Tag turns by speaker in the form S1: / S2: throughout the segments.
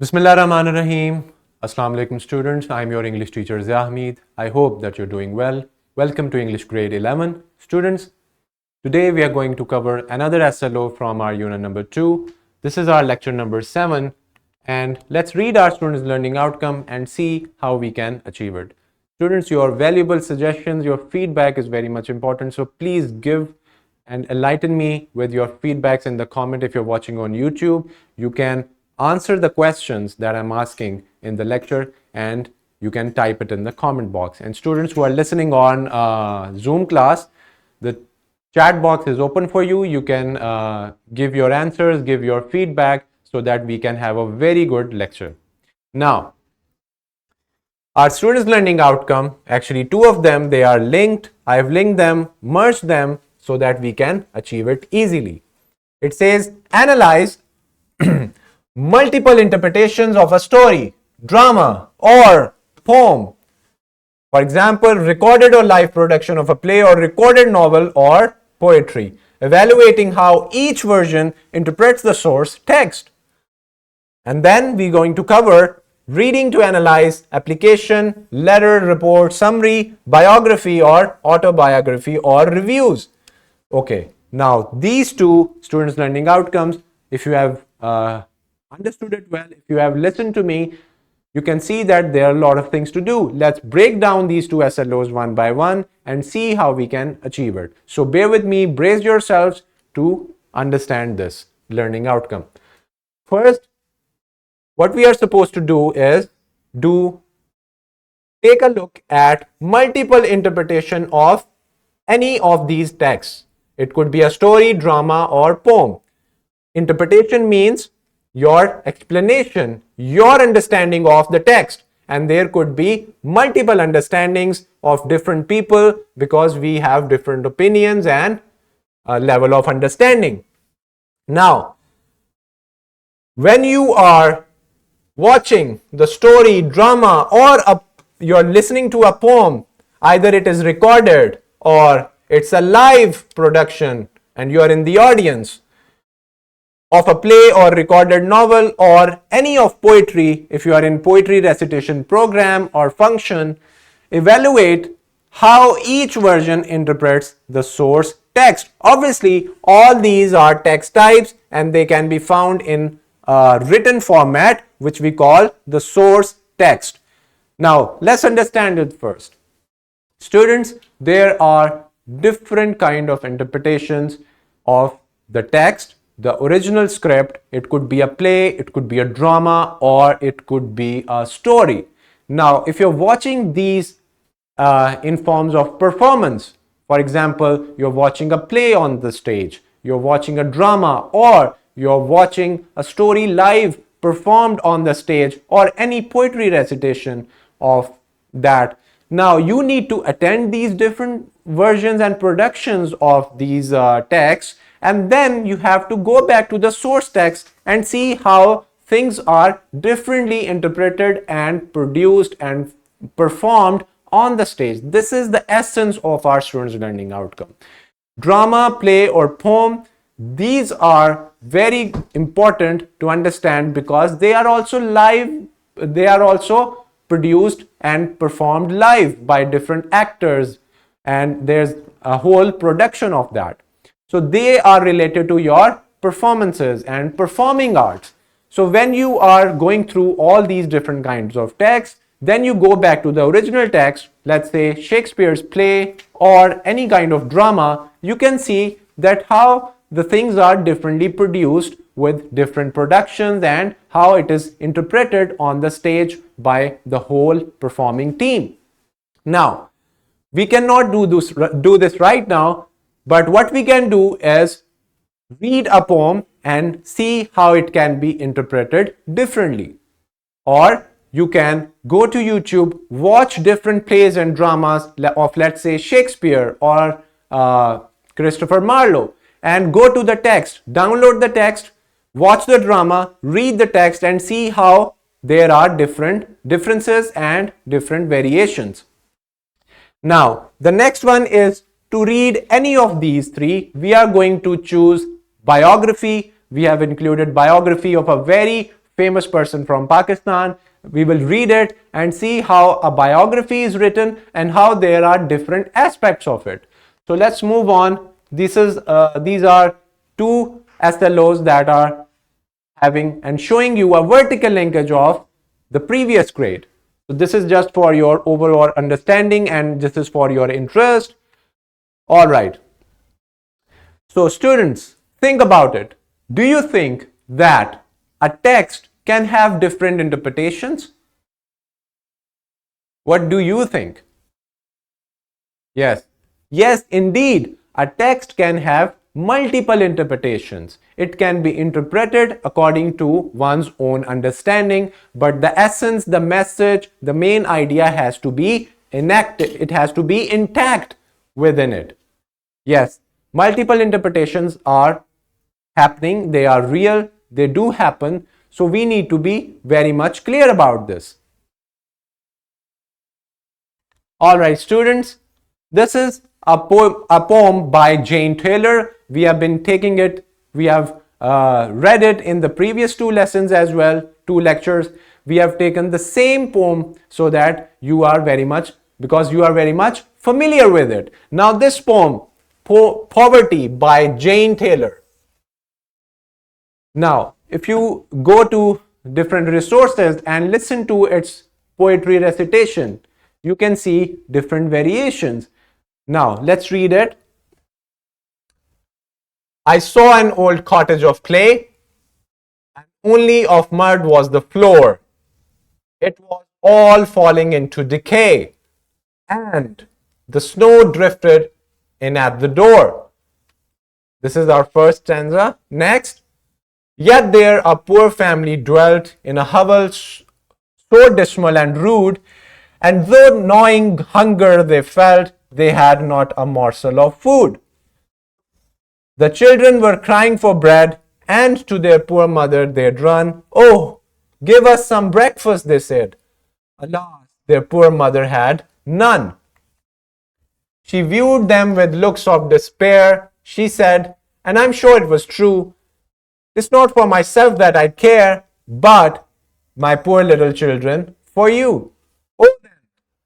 S1: Bismillahirrahmanirrahim. Assalamu alaikum students. I'm your English teacher Zahmid. I hope that you're doing well. Welcome to English grade 11. Students, today we are going to cover another SLO from our unit number 2. This is our lecture number 7 and let's read our students' learning outcome and see how we can achieve it. Students, your valuable suggestions, your feedback is very much important. So please give and enlighten me with your feedbacks in the comment. If you're watching on YouTube, you can answer the questions that I'm asking in the lecture and you can type it in the comment box. And students who are listening on Zoom class, the chat box is open for you. You can give your answers, give your feedback so that we can have a very good lecture. Now, our students' learning outcome, actually two of them, they are linked. I've linked them, merged them so that we can achieve it easily. It says, analyze multiple interpretations of a story, drama, or poem. For example, recorded or live production of a play or recorded novel or poetry, evaluating how each version interprets the source text. And then we're going to cover reading to analyze, application, letter, report, summary, biography or autobiography or reviews. Okay, now these two students' learning outcomes, if you have understood it well, if you have listened to me, you can see that there are a lot of things to do. Let's break down these two SLOs one by one and see how we can achieve it. So bear with me, brace yourselves to understand this learning outcome. First, what we are supposed to do is take a look at multiple interpretation of any of these texts. It could be a story, drama, or poem. Interpretation means your explanation, your understanding of the text, and there could be multiple understandings of different people because we have different opinions and a level of understanding. Now, when you are watching the story, drama, or you're listening to a poem, either it is recorded or it's a live production and you are in the audience of a play or recorded novel or any of poetry, if you are in poetry recitation program or function, evaluate how each version interprets the source text. Obviously, all these are text types and they can be found in written format, which we call the source text. Now, let's understand it first. Students, there are different kind of interpretations of the text. The original script, it could be a play, it could be a drama, or it could be a story. Now, if you're watching these in forms of performance, for example, you're watching a play on the stage, you're watching a drama, or you're watching a story live performed on the stage, or any poetry recitation of that. Now, you need to attend these different versions and productions of these texts, and then you have to go back to the source text and see how things are differently interpreted and produced and performed on the stage. This is the essence of our students' learning outcome. Drama, play, or poem, these are very important to understand because they are also live, they are also produced and performed live by different actors, and there's a whole production of that. So they are related to your performances and performing arts. So when you are going through all these different kinds of texts, then you go back to the original text, let's say Shakespeare's play or any kind of drama, you can see that how the things are differently produced with different productions and how it is interpreted on the stage by the whole performing team. Now, we cannot do this right now, but what we can do is read a poem and see how it can be interpreted differently. Or you can go to YouTube, watch different plays and dramas of, let's say, Shakespeare or Christopher Marlowe, and go to the text, download the text, watch the drama, read the text, and see how there are differences and different variations. Now, the next one is to read any of these three. We are going to choose biography. We have included biography of a very famous person from Pakistan. We will read it and see how a biography is written and how there are different aspects of it. So let's move on. These are two SLOs that are having and showing you a vertical linkage of the previous grade. So this is just for your overall understanding and this is for your interest. All right. So students, think about it. Do you think that a text can have different interpretations? What do you think? Yes. Yes, indeed. A text can have multiple interpretations. It can be interpreted according to one's own understanding, but the essence, the message, the main idea has to be enacted. It has to be intact within it. Yes, multiple interpretations are happening. They are real. They do happen. So we need to be very much clear about this. All right, students. This is a poem by Jane Taylor. We have been taking it. We have read it in the previous two lessons as well, two lectures. We have taken the same poem so that you are very much, because you are very much familiar with it. Now this poem, Poverty by Jane Taylor. Now, if you go to different resources and listen to its poetry recitation, you can see different variations. Now, let's read it. I saw an old cottage of clay, and only of mud was the floor. It was all falling into decay, and the snow drifted in at the door. This is our first stanza. Next. Yet there a poor family dwelt in a hovel so dismal and rude, and though gnawing hunger they felt, they had not a morsel of food. The children were crying for bread, and to their poor mother they'd run. Oh, give us some breakfast, they said. Alas, their poor mother had none. She viewed them with looks of despair. She said, and I'm sure it was true, it's not for myself that I care, but my poor little children, for you. Oh, then,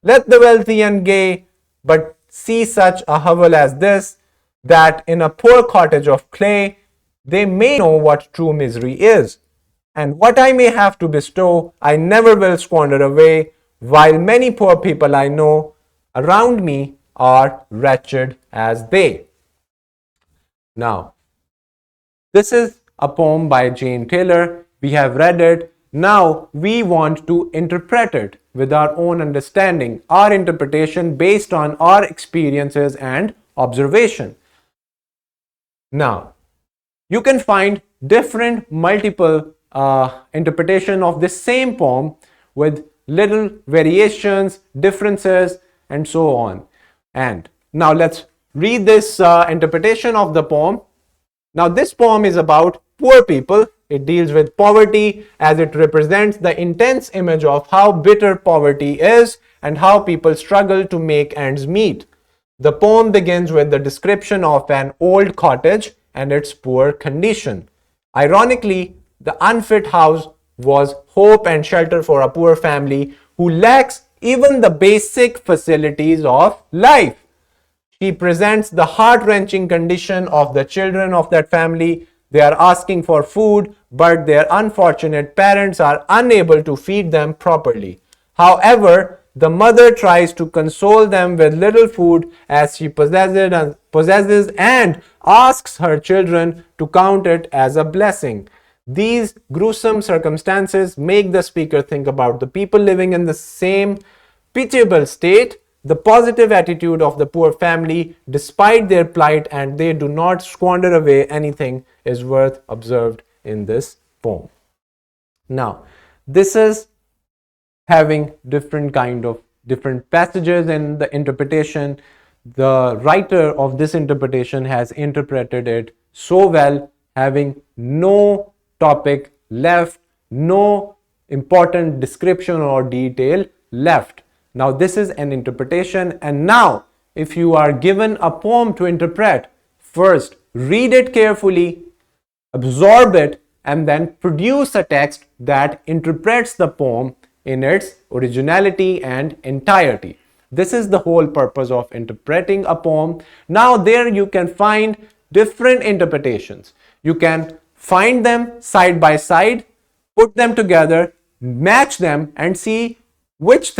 S1: let the wealthy and gay but see such a hovel as this, that in a poor cottage of clay they may know what true misery is. And what I may have to bestow, I never will squander away, while many poor people I know around me are wretched as they. Now, this is a poem by Jane Taylor. We have read it. Now we want to interpret it with our own understanding, our interpretation based on our experiences and observation. Now, you can find different multiple interpretation of this same poem with little variations, differences, and so on. And now let's read this interpretation of the poem. Now this poem is about poor people. It deals with poverty as it represents the intense image of how bitter poverty is and how people struggle to make ends meet. The poem begins with the description of an old cottage and its poor condition. Ironically, the unfit house was hope and shelter for a poor family who lacks even the basic facilities of life. She presents the heart-wrenching condition of the children of that family. They are asking for food, but their unfortunate parents are unable to feed them properly. However, the mother tries to console them with little food as she possesses and asks her children to count it as a blessing. These gruesome circumstances make the speaker think about the people living in the same pitiable state, the positive attitude of the poor family despite their plight, and they do not squander away anything is worth observed in this poem. Now, this is having different passages in the interpretation. The writer of this interpretation has interpreted it so well, having no topic left, no important description or detail left. Now this is an interpretation, and now if you are given a poem to interpret, first read it carefully, absorb it, and then produce a text that interprets the poem in its originality and entirety. This is the whole purpose of interpreting a poem. Now, there you can find different interpretations. You can find them side by side, put them together, match them, and see which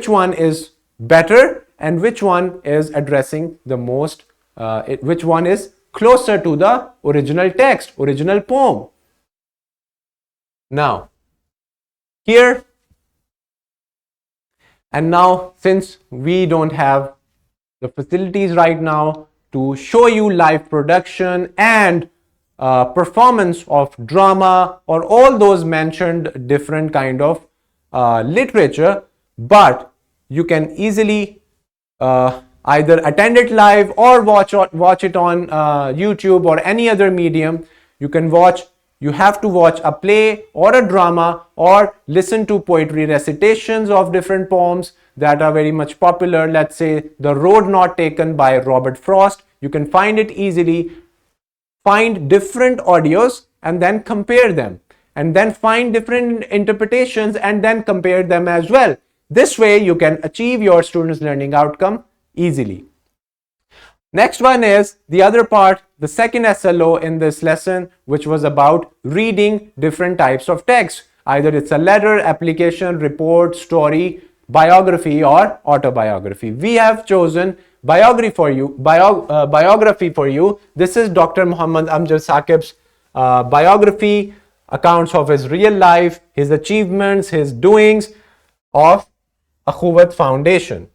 S1: one is better and which one is addressing the most, which one is closer to the original text, original poem. Now, here, and now since we don't have the facilities right now to show you live production and performance of drama or all those mentioned different kind of literature, but you can easily either attend it live or watch it on YouTube or any other medium. You have to watch a play or a drama or listen to poetry recitations of different poems that are very much popular. Let's say The Road Not Taken by Robert Frost. You can find it easily, find different audios and then compare them, and then find different interpretations and then compare them as well. This way you can achieve your students' learning outcome easily. Next one is the other part, the second SLO in this lesson, which was about reading different types of text. Either it's a letter, application, report, story, biography, or autobiography. We have chosen biography for you. This is Dr. Muhammad Amjad Saqib's biography, accounts of his real life, his achievements, his doings of Akhuwat Foundation.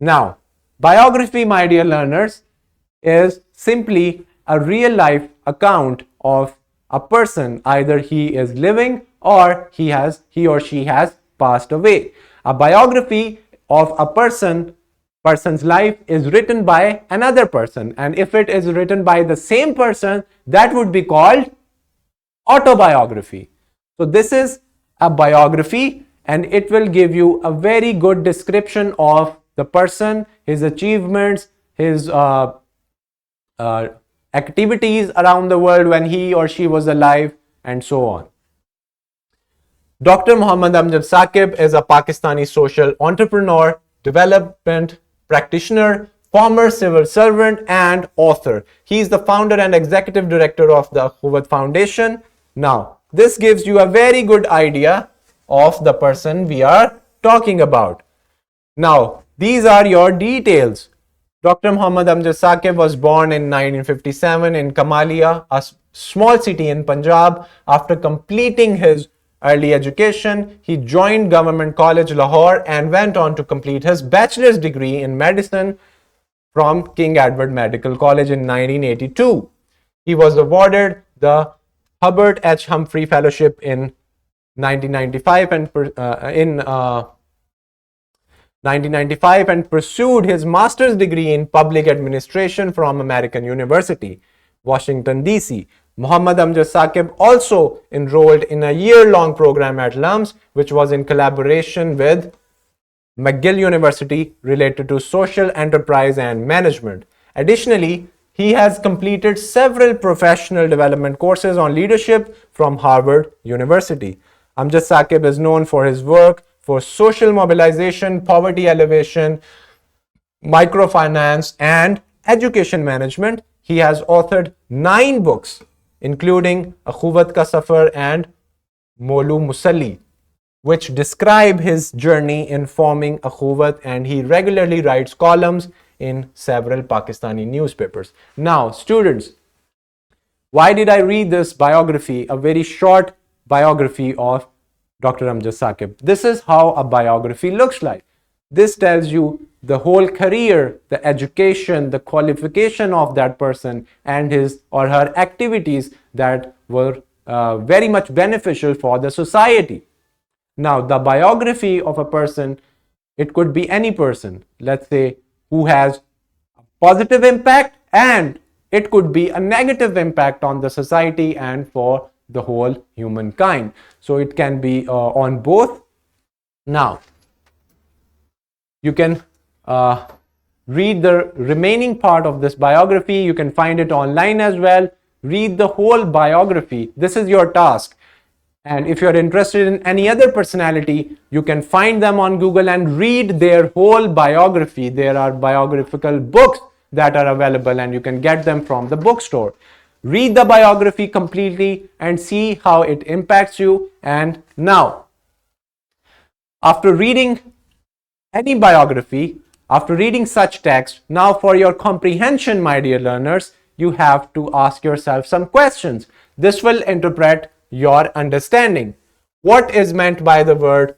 S1: Now, biography, my dear learners, is simply a real life account of a person. Either he is living or he or she has passed away. A biography of a person's life is written by another person, and if it is written by the same person, that would be called autobiography. So this is a biography, and it will give you a very good description of the person, his achievements, his activities around the world when he or she was alive, and so on. Dr. Muhammad Amjad Saqib is a Pakistani social entrepreneur, development practitioner, former civil servant, and author. He is the founder and executive director of the Akhuwat Foundation. Now, this gives you a very good idea of the person we are talking about. Now, these are your details. Dr. Muhammad Amjad Saqib was born in 1957 in Kamalia, a small city in Punjab. After completing his early education, he joined Government College Lahore and went on to complete his bachelor's degree in medicine from King Edward Medical College in 1982. He was awarded the Herbert H. Humphrey Fellowship in 1995 and pursued his master's degree in public administration from American University, Washington, D.C. Muhammad Amjad Saqib also enrolled in a year-long program at LUMS, which was in collaboration with McGill University related to social enterprise and management. Additionally, he has completed several professional development courses on leadership from Harvard University. Amjad Saqib is known for his work for social mobilization, poverty alleviation, microfinance, and education management. He has authored 9 books, including Akhuwat Ka Safar and Molu Musalli, which describe his journey in forming Akhuwat, and he regularly writes columns in several Pakistani newspapers. Now, students, why did I read this biography, a very short biography of Dr. Amjad Saqib? This is how a biography looks like. This tells you the whole career, the education, the qualification of that person and his or her activities that were very much beneficial for the society. Now, the biography of a person, it could be any person, let's say, who has a positive impact, and it could be a negative impact on the society and for the whole humankind. So it can be on both. Now, you can read the remaining part of this biography. You can find it online as well. read the whole biography. This is your task. And if you're interested in any other personality, you can find them on Google and read their whole biography. There are biographical books that are available and you can get them from the bookstore. Read the biography completely and see how it impacts you. And now, after reading any biography, after reading such text, now for your comprehension, my dear learners, you have to ask yourself some questions. This will interpret your understanding. What is meant by the word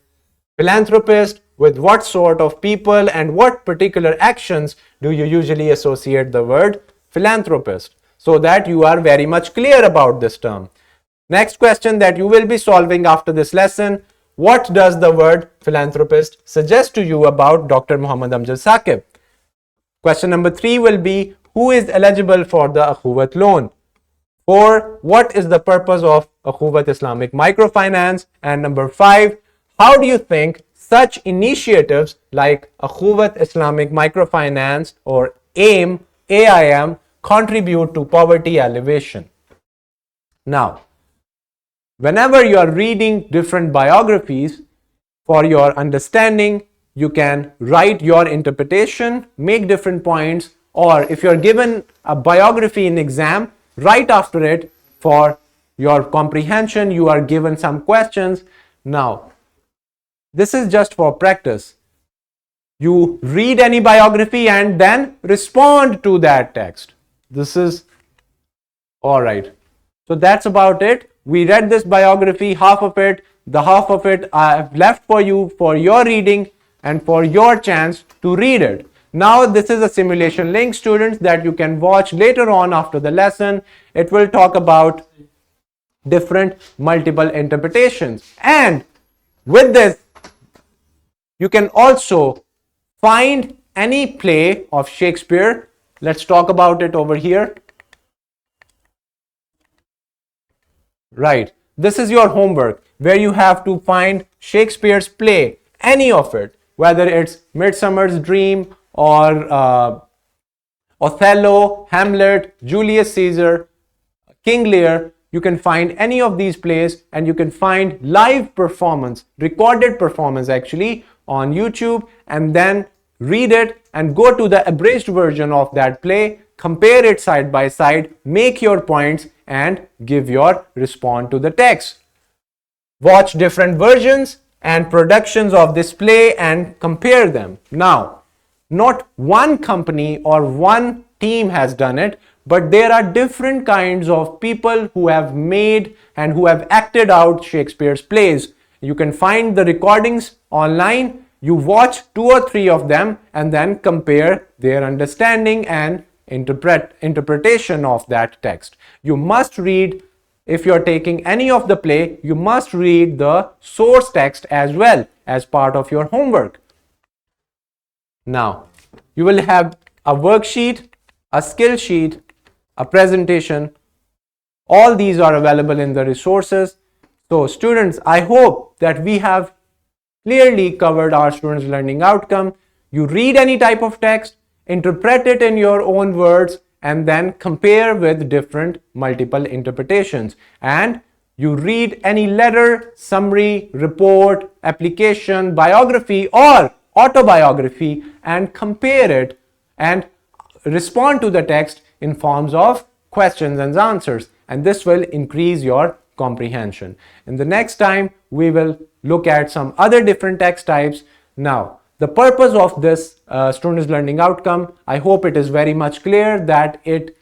S1: philanthropist? With what sort of people and what particular actions do you usually associate the word philanthropist? So that you are very much clear about this term. Next question that you will be solving after this lesson: what does the word philanthropist suggest to you about Dr. Muhammad Amjad Saqib? Question number 3 will be: who is eligible for the Akhuwat loan? 4. What is the purpose of Akhuwat Islamic Microfinance? And number 5, how do you think such initiatives like Akhuwat Islamic Microfinance or AIM contribute to poverty alleviation? Now, whenever you are reading different biographies, for your understanding, you can write your interpretation, make different points, or if you're given a biography in exam, right after it, for your comprehension, you are given some questions. Now, this is just for practice. You read any biography and then respond to that text. This is all right. So that's about it. We read this biography, half of it. The half of it I have left for you for your reading and for your chance to read it. Now, this is a simulation link, students, that you can watch later on after the lesson. It will talk about different multiple interpretations. And with this, you can also find any play of Shakespeare. Let's talk about it over here. Right. This is your homework where you have to find Shakespeare's play, any of it, whether it's Midsummer's Dream or Othello, Hamlet, Julius Caesar, King Lear. You can find any of these plays and you can find live performance, recorded performance actually, on YouTube, and then read it and go to the abridged version of that play, compare it side by side, make your points and give your response to the text. Watch different versions and productions of this play and compare them. Now, not one company or one team has done it, but there are different kinds of people who have made and who have acted out Shakespeare's plays. You can find the recordings online. You watch 2 or 3 of them and then compare their understanding and interpretation of that text. You must read, if you're taking any of the play, you must read the source text as well as part of your homework. Now, you will have a worksheet, a skill sheet, a presentation. All these are available in the resources. So students, I hope that we have clearly covered our students' learning outcome. You read any type of text, interpret it in your own words, and then compare with different multiple interpretations. And you read any letter, summary, report, application, biography, or autobiography and compare it and respond to the text in forms of questions and answers. And this will increase your comprehension. In the next time, we will look at some other different text types. Now, the purpose of this students' learning outcome, I hope it is very much clear that it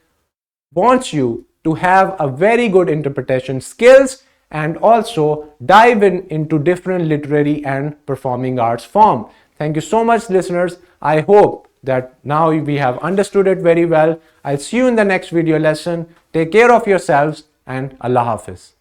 S1: wants you to have a very good interpretation skills and also dive into different literary and performing arts form. Thank you so much, listeners. I hope that now we have understood it very well. I'll see you in the next video lesson. Take care of yourselves and Allah Hafiz.